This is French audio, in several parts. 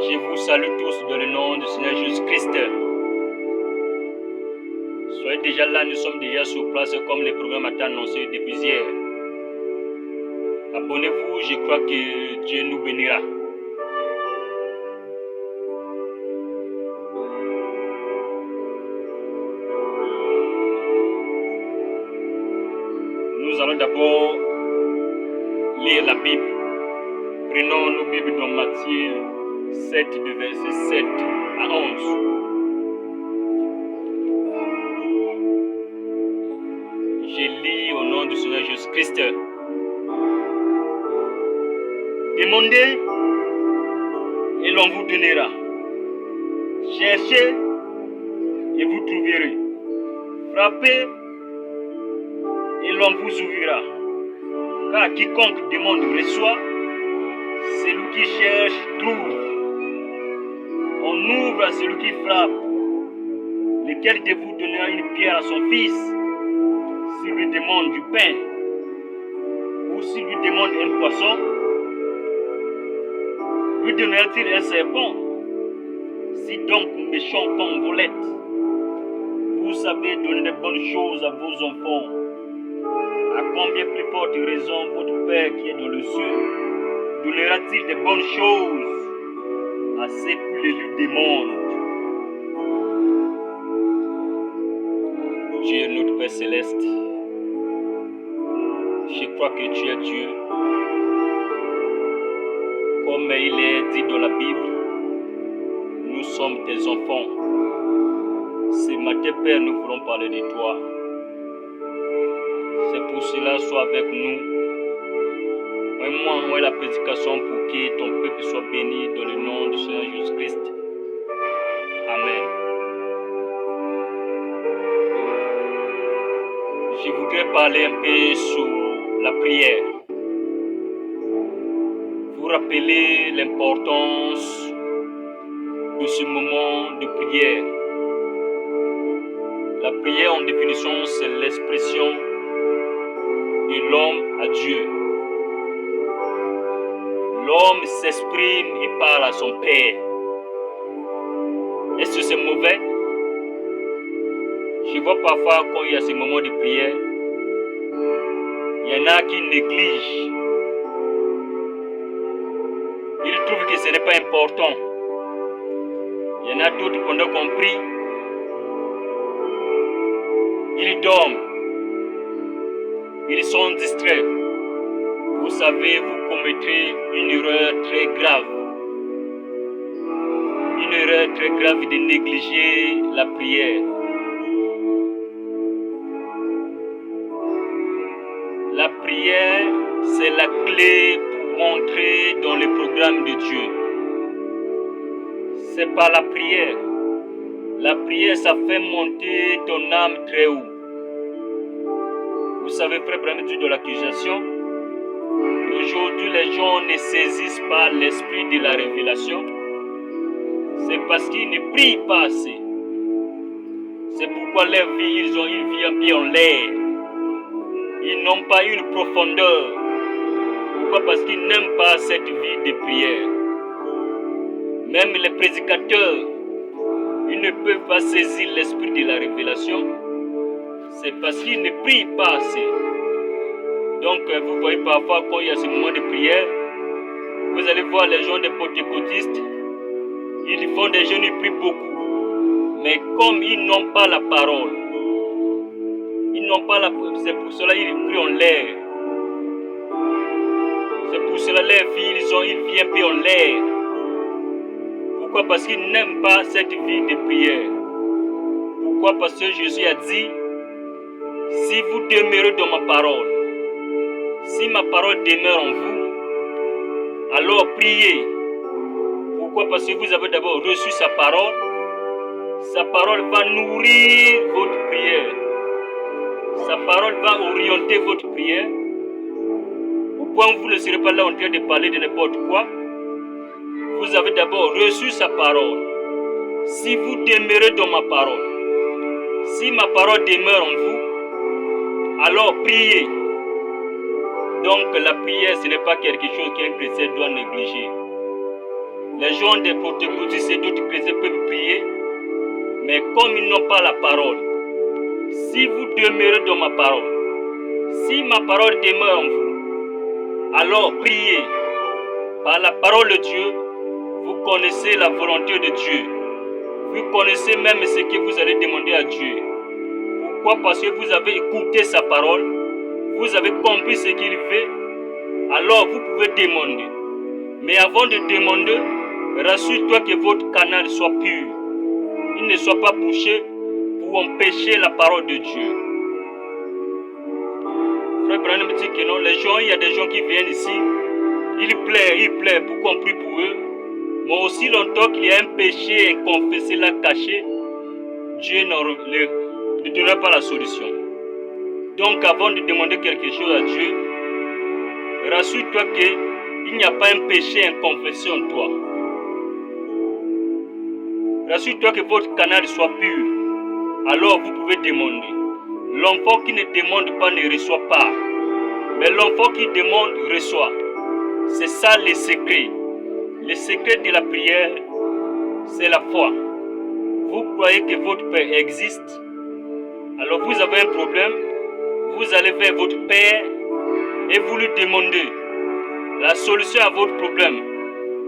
Je vous salue tous dans le nom du Seigneur Jésus-Christ. Soyez déjà là, nous sommes déjà sur place comme les programmes étaient annoncés depuis hier. Abonnez-vous, je crois que Dieu nous bénira. Nous allons d'abord lire la Bible. Prenons nos Bibles dans Matthieu 7, de verset 7 à 11. Je lis au nom du Seigneur Jésus-Christ. Demandez et l'on vous donnera. Cherchez et vous trouverez. Frappez et l'on vous ouvrira. Car quiconque demande reçoit, celui qui cherche trouve. On ouvre à celui qui frappe. Lequel de vous donnera une pierre à son fils s'il lui demande du pain, ou s'il lui demande un poisson? Lui donnera-t-il un serpent? Si donc méchant comme vous l'êtes, vous savez donner de bonnes choses à vos enfants, à combien plus forte raison votre Père qui est dans le ciel donnera-t-il de bonnes choses à ceux qui les lui demandent? Dieu notre Père céleste, je crois que tu es Dieu. Comme il est dit dans la Bible, nous sommes tes enfants. Ce matin, Père, nous voulons parler de toi. C'est pour cela, sois avec nous. Moi, la prédication pour que ton peuple soit béni dans le nom du Seigneur Jésus-Christ. Amen. Je voudrais parler un peu sur la prière. Vous rappelez l'importance de ce moment de prière. La prière, en définition, c'est l'expression de l'homme à Dieu. L'homme s'exprime et parle à son Père. Est-ce que c'est mauvais? Je vois parfois quand il y a ces moments de prière, il y en a qui négligent. Ils trouvent que ce n'est pas important. Il y en a d'autres pendant qu'on prie, ils dorment. Ils sont distraits. Vous savez, vous commettrez une erreur très grave. Une erreur très grave de négliger la prière. La prière, c'est la clé pour entrer dans le programme de Dieu. C'est pas la prière. La prière, ça fait monter ton âme très haut. Vous savez, frère Branham dit de l'accusation, aujourd'hui les gens ne saisissent pas l'esprit de la révélation. C'est parce qu'ils ne prient pas assez. C'est pourquoi leur vie, ils ont une vie un peu en l'air. Ils n'ont pas une profondeur. Pourquoi? Parce qu'ils n'aiment pas cette vie de prière. Même les prédicateurs, ils ne peuvent pas saisir l'esprit de la révélation. C'est parce qu'ils ne prient pas assez. Donc, vous voyez parfois quand il y a ce moment de prière, vous allez voir les gens des pentecôtistes, ils font des jeûnes, ils prient beaucoup. Mais comme ils n'ont pas la parole, c'est pour cela qu'ils prient en l'air. C'est pour cela leur vie, ils ont une vie un peu en l'air. Pourquoi? Parce qu'ils n'aiment pas cette vie de prière. Pourquoi? Parce que Jésus a dit, si vous demeurez dans ma parole, si ma parole demeure en vous, alors priez. Pourquoi? Parce que vous avez d'abord reçu sa parole. Sa parole va nourrir votre prière. Sa parole va orienter votre prière. Au point où vous ne serez pas là en train de parler de n'importe quoi. Vous avez d'abord reçu sa parole. Si vous demeurez dans ma parole, si ma parole demeure en vous, alors priez. Donc la prière, ce n'est pas quelque chose qu'un chrétien doit négliger. Les gens des pentecôtistes et d'autres chrétiens peuvent prier, mais comme ils n'ont pas la parole, si vous demeurez dans ma parole, si ma parole demeure en vous, alors priez. Par la parole de Dieu, vous connaissez la volonté de Dieu. Vous connaissez même ce que vous allez demander à Dieu. Pourquoi? Parce que vous avez écouté sa parole, vous avez compris ce qu'il veut, alors vous pouvez demander. Mais avant de demander, rassure-toi que votre canal soit pur. Il ne soit pas bouché pour empêcher la parole de Dieu. Frère Branham dit que non, les gens, il y a des gens qui viennent ici, ils plaident pour qu'on prie pour eux. Mais aussi longtemps qu'il y a un péché inconfessé là caché, Dieu ne donnera pas la solution. Donc avant de demander quelque chose à Dieu, rassure-toi qu'il n'y a pas un péché inconfessé en toi. Rassure-toi que votre canal soit pur. Alors vous pouvez demander. L'enfant qui ne demande pas ne reçoit pas. Mais l'enfant qui demande reçoit. C'est ça le secret. Le secret de la prière, c'est la foi. Vous croyez que votre Père existe. Alors vous avez un problème. Vous allez vers votre Père et vous lui demandez la solution à votre problème.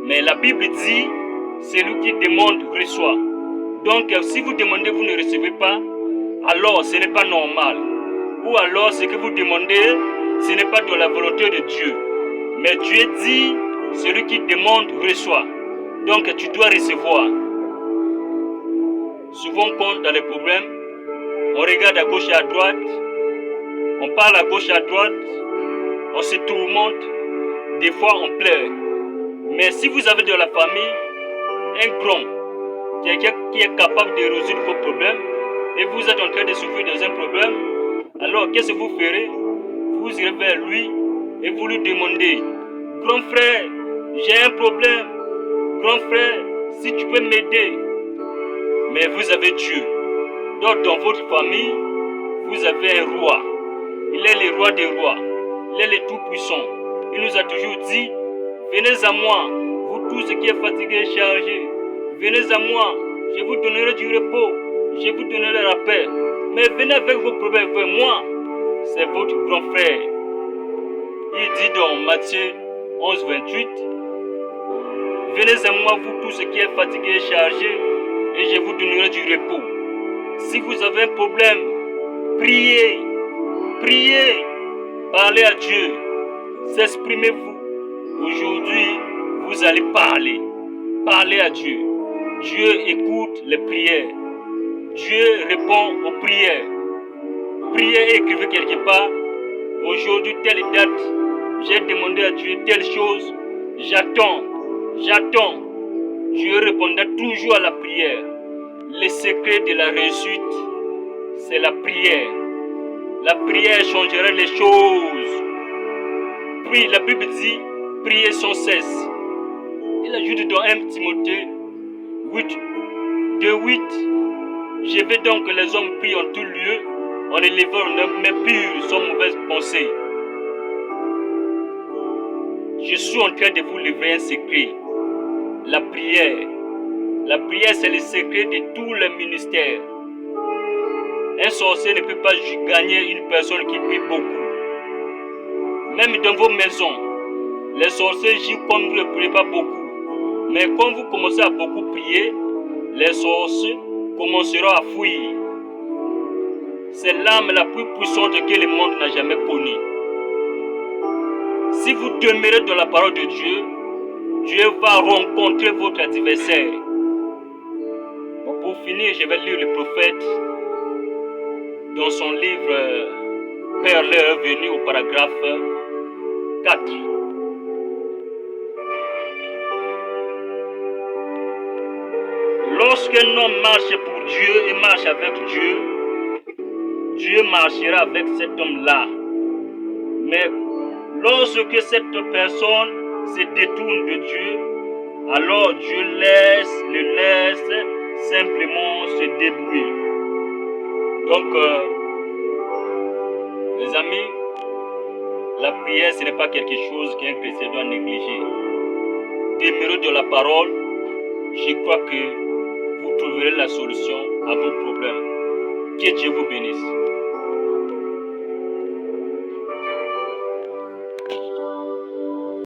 Mais la Bible dit, celui qui demande reçoit. Donc si vous demandez, vous ne recevez pas, alors ce n'est pas normal. Ou alors ce que vous demandez, ce n'est pas de la volonté de Dieu. Mais Dieu dit, celui qui demande reçoit. Donc tu dois recevoir. Souvent quand dans les problèmes, on regarde à gauche et à droite, on parle à gauche et à droite, on se tourmente, des fois on pleure. Mais si vous avez de la famille, un grand, quelqu'un qui est capable de résoudre vos problèmes, et vous êtes en train de souffrir dans un problème, alors qu'est-ce que vous ferez? Vous irez vers lui et vous lui demandez, grand frère, j'ai un problème, grand frère, si tu peux m'aider. Mais vous avez Dieu. Donc dans votre famille, vous avez un roi. Il est le roi des rois. Il est le tout-puissant. Il nous a toujours dit, venez à moi, vous tous ceux qui êtes fatigués et chargés. Venez à moi, je vous donnerai du repos, je vous donnerai la paix. Mais venez avec vos problèmes vers moi. C'est votre grand frère. Il dit dans Matthieu 11, 28, venez à moi, vous tous ceux qui êtes fatigués et chargés, et je vous donnerai du repos. Si vous avez un problème, priez, priez, parlez à Dieu, s'exprimez-vous. Aujourd'hui, vous allez parler, parlez à Dieu. Dieu écoute les prières. Dieu répond aux prières. Priez et écrivez quelque part. Aujourd'hui, telle date, j'ai demandé à Dieu telle chose. J'attends. Dieu répondra toujours à la prière. Le secret de la réussite, c'est la prière. La prière changera les choses. Puis la Bible dit, priez sans cesse. Il ajoute dans 1 Timothée 8, 2:8, je veux donc que les hommes prient en tout lieu, en élevant mais purs sans mauvaise pensée. Je suis en train de vous livrer un secret. La prière. La prière, c'est le secret de tous les ministères. Un sorcier ne peut pas gagner une personne qui prie beaucoup. Même dans vos maisons, les sorciers jouent comme vous ne priez pas beaucoup. Mais quand vous commencez à beaucoup prier, les sorciers commenceront à fuir. C'est l'âme la plus puissante que le monde n'a jamais connue. Si vous demeurez dans la parole de Dieu, Dieu va rencontrer votre adversaire. Bon, pour finir, je vais lire le prophète dans son livre Père l'heure est venue au paragraphe 4. Lorsqu'un homme marche pour Dieu et marche avec Dieu, Dieu marchera avec cet homme-là. Mais lorsque cette personne se détourne de Dieu, alors Dieu le laisse simplement se débrouiller. Donc, les amis, la prière, ce n'est pas quelque chose qu'un chrétien doit négliger. Demeurer de la parole, Je crois que vous trouverez la solution à vos problèmes. Que Dieu vous bénisse.